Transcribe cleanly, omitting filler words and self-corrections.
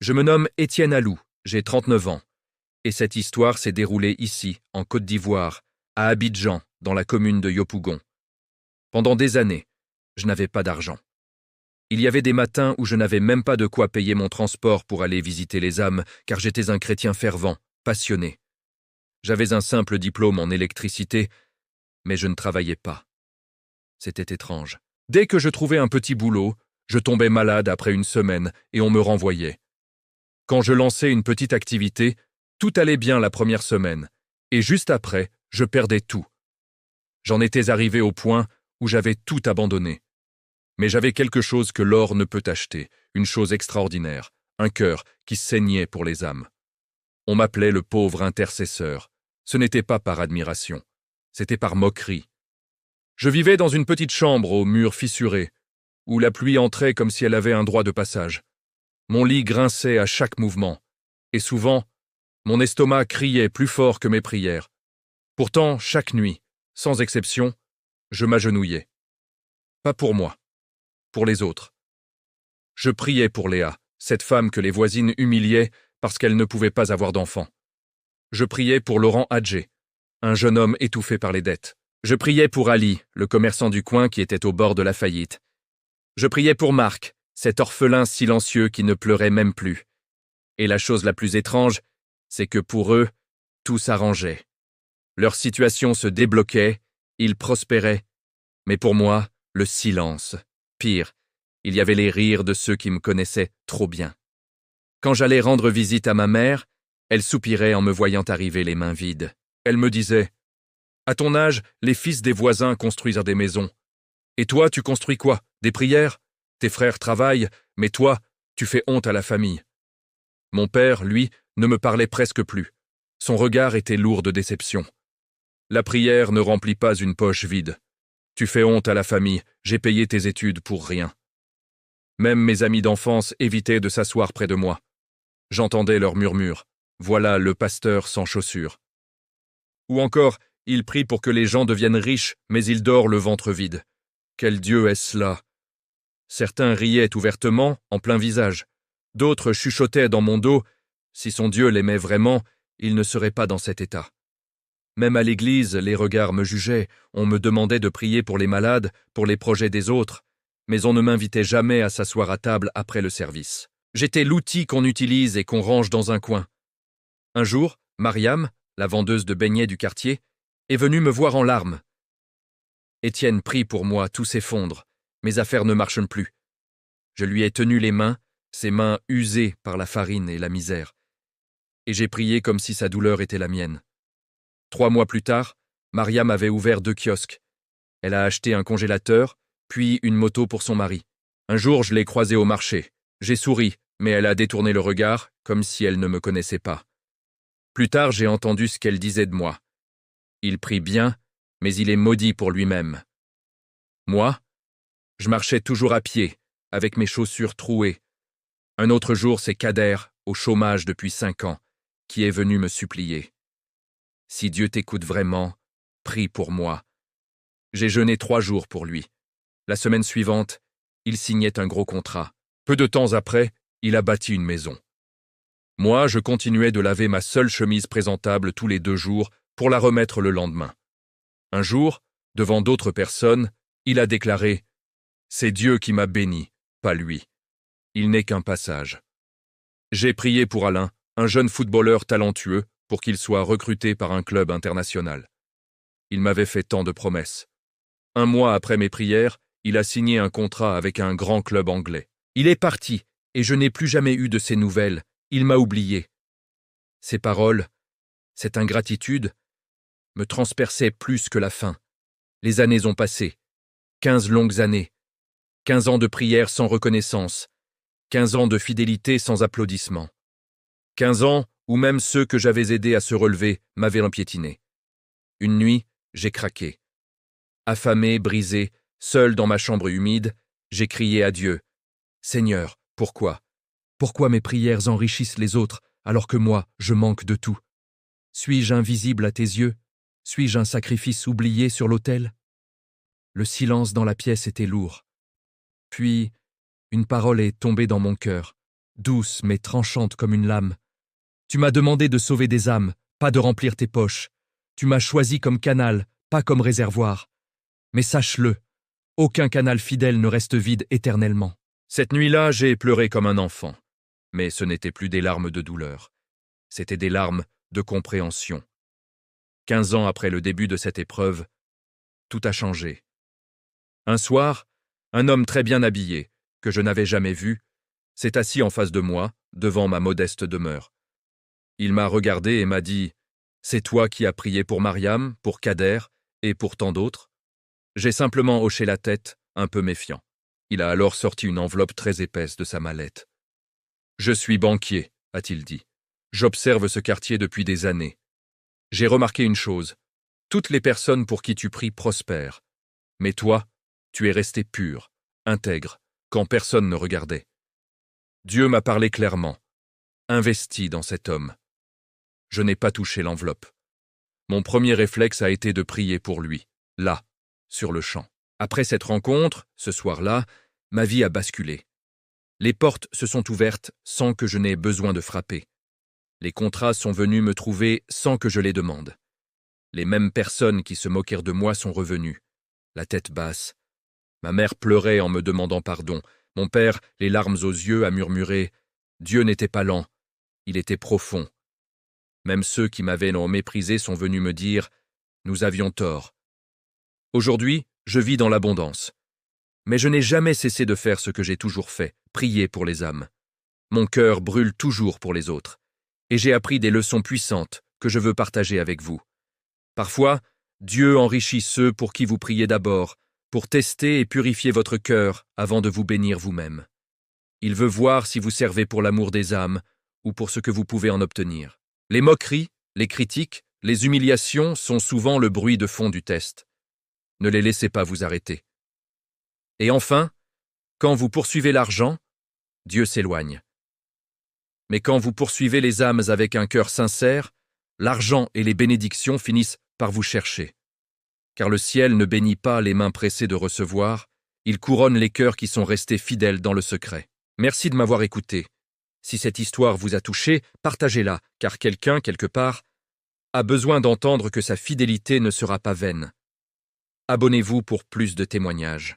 Je me nomme Étienne Alou, j'ai 39 ans, et cette histoire s'est déroulée ici, en Côte d'Ivoire, à Abidjan, dans la commune de Yopougon. Pendant des années, je n'avais pas d'argent. Il y avait des matins où je n'avais même pas de quoi payer mon transport pour aller visiter les âmes, car j'étais un chrétien fervent, passionné. J'avais un simple diplôme en électricité, mais je ne travaillais pas. C'était étrange. Dès que je trouvais un petit boulot, je tombais malade après une semaine et on me renvoyait. Quand je lançais une petite activité, tout allait bien la première semaine, et juste après, je perdais tout. J'en étais arrivé au point où j'avais tout abandonné. Mais j'avais quelque chose que l'or ne peut acheter, une chose extraordinaire, un cœur qui saignait pour les âmes. On m'appelait le pauvre intercesseur. Ce n'était pas par admiration, c'était par moquerie. Je vivais dans une petite chambre aux murs fissurés, où la pluie entrait comme si elle avait un droit de passage. Mon lit grinçait à chaque mouvement, et souvent, mon estomac criait plus fort que mes prières. Pourtant, chaque nuit, sans exception, je m'agenouillais. Pas pour moi, pour les autres. Je priais pour Léa, cette femme que les voisines humiliaient parce qu'elle ne pouvait pas avoir d'enfant. Je priais pour Laurent Hadjé, un jeune homme étouffé par les dettes. Je priais pour Ali, le commerçant du coin qui était au bord de la faillite. Je priais pour Marc, cet orphelin silencieux qui ne pleurait même plus. Et la chose la plus étrange, c'est que pour eux, tout s'arrangeait. Leur situation se débloquait, ils prospéraient. Mais pour moi, le silence. Pire, il y avait les rires de ceux qui me connaissaient trop bien. Quand j'allais rendre visite à ma mère, elle soupirait en me voyant arriver les mains vides. Elle me disait « À ton âge, les fils des voisins construisent des maisons. Et toi, tu construis quoi? Des prières? Tes frères travaillent, mais toi, tu fais honte à la famille. » Mon père, lui, ne me parlait presque plus. Son regard était lourd de déception. La prière ne remplit pas une poche vide. Tu fais honte à la famille, j'ai payé tes études pour rien. Même mes amis d'enfance évitaient de s'asseoir près de moi. J'entendais leurs murmures. Voilà le pasteur sans chaussures. Ou encore, il prie pour que les gens deviennent riches, mais il dort le ventre vide. Quel Dieu est-ce là? Certains riaient ouvertement, en plein visage. D'autres chuchotaient dans mon dos. Si son Dieu l'aimait vraiment, il ne serait pas dans cet état. Même à l'église, les regards me jugeaient. On me demandait de prier pour les malades, pour les projets des autres, mais on ne m'invitait jamais à s'asseoir à table après le service. J'étais l'outil qu'on utilise et qu'on range dans un coin. Un jour, Mariam, la vendeuse de beignets du quartier, est venue me voir en larmes. Étienne prie pour moi, tout s'effondre. Mes affaires ne marchent plus. Je lui ai tenu les mains, ses mains usées par la farine et la misère. Et j'ai prié comme si sa douleur était la mienne. 3 mois plus tard, Mariam avait ouvert 2 kiosques. Elle a acheté un congélateur, puis une moto pour son mari. Un jour, je l'ai croisée au marché. J'ai souri, mais elle a détourné le regard, comme si elle ne me connaissait pas. Plus tard, j'ai entendu ce qu'elle disait de moi. Il prie bien, mais il est maudit pour lui-même. Moi, je marchais toujours à pied, avec mes chaussures trouées. Un autre jour, c'est Kader, au chômage depuis 5 ans, qui est venu me supplier. Si Dieu t'écoute vraiment, prie pour moi. J'ai jeûné 3 jours pour lui. La semaine suivante, il signait un gros contrat. Peu de temps après, il a bâti une maison. Moi, je continuais de laver ma seule chemise présentable tous les 2 jours pour la remettre le lendemain. Un jour, devant d'autres personnes, il a déclaré « C'est Dieu qui m'a béni, pas lui. Il n'est qu'un passage. » J'ai prié pour Alain, un jeune footballeur talentueux, pour qu'il soit recruté par un club international. Il m'avait fait tant de promesses. 1 mois après mes prières, il a signé un contrat avec un grand club anglais. Il est parti, et je n'ai plus jamais eu de ses nouvelles. Il m'a oublié. Ces paroles, cette ingratitude, me transperçaient plus que la faim. Les années ont passé. 15 longues années. 15 ans de prière sans reconnaissance. 15 ans de fidélité sans applaudissements. 15 ans où même ceux que j'avais aidés à se relever m'avaient empiétiné. Une nuit, j'ai craqué. Affamé, brisé, seul dans ma chambre humide, j'ai crié à Dieu. « Seigneur, pourquoi? Pourquoi mes prières enrichissent les autres alors que moi, je manque de tout? Suis-je invisible à tes yeux? Suis-je un sacrifice oublié sur l'autel ?» Le silence dans la pièce était lourd. Puis, une parole est tombée dans mon cœur. douce mais tranchante comme une lame. Tu m'as demandé de sauver des âmes, pas de remplir tes poches. Tu m'as choisi comme canal, pas comme réservoir. Mais sache-le, aucun canal fidèle ne reste vide éternellement. Cette nuit-là, j'ai pleuré comme un enfant. Mais ce n'étaient plus des larmes de douleur. C'étaient des larmes de compréhension. 15 ans après le début de cette épreuve, tout a changé. Un soir, un homme très bien habillé, que je n'avais jamais vu, s'est assis en face de moi, devant ma modeste demeure. Il m'a regardé et m'a dit « C'est toi qui as prié pour Mariam, pour Kader et pour tant d'autres ?» J'ai simplement hoché la tête, un peu méfiant. Il a alors sorti une enveloppe très épaisse de sa mallette. « Je suis banquier, a-t-il dit. J'observe ce quartier depuis des années. J'ai remarqué une chose. Toutes les personnes pour qui tu pries prospèrent. Mais toi, tu es resté pur, intègre, quand personne ne regardait. Dieu m'a parlé clairement. Investis dans cet homme. Je n'ai pas touché l'enveloppe. Mon premier réflexe a été de prier pour lui, là, sur le champ. Après cette rencontre, ce soir-là, ma vie a basculé. Les portes se sont ouvertes sans que je n'aie besoin de frapper. Les contrats sont venus me trouver sans que je les demande. Les mêmes personnes qui se moquèrent de moi sont revenues, la tête basse. Ma mère pleurait en me demandant pardon. Mon père, les larmes aux yeux, a murmuré « Dieu n'était pas lent, il était profond ». Même ceux qui m'avaient méprisé sont venus me dire « Nous avions tort ». Aujourd'hui, je vis dans l'abondance. Mais je n'ai jamais cessé de faire ce que j'ai toujours fait, prier pour les âmes. Mon cœur brûle toujours pour les autres. Et j'ai appris des leçons puissantes que je veux partager avec vous. Parfois, Dieu enrichit ceux pour qui vous priez d'abord, pour tester et purifier votre cœur avant de vous bénir vous-même. Il veut voir si vous servez pour l'amour des âmes ou pour ce que vous pouvez en obtenir. Les moqueries, les critiques, les humiliations sont souvent le bruit de fond du test. Ne les laissez pas vous arrêter. Et enfin, quand vous poursuivez l'argent, Dieu s'éloigne. Mais quand vous poursuivez les âmes avec un cœur sincère, l'argent et les bénédictions finissent par vous chercher. Car le ciel ne bénit pas les mains pressées de recevoir, il couronne les cœurs qui sont restés fidèles dans le secret. Merci de m'avoir écouté. Si cette histoire vous a touché, partagez-la, car quelqu'un, quelque part, a besoin d'entendre que sa fidélité ne sera pas vaine. Abonnez-vous pour plus de témoignages.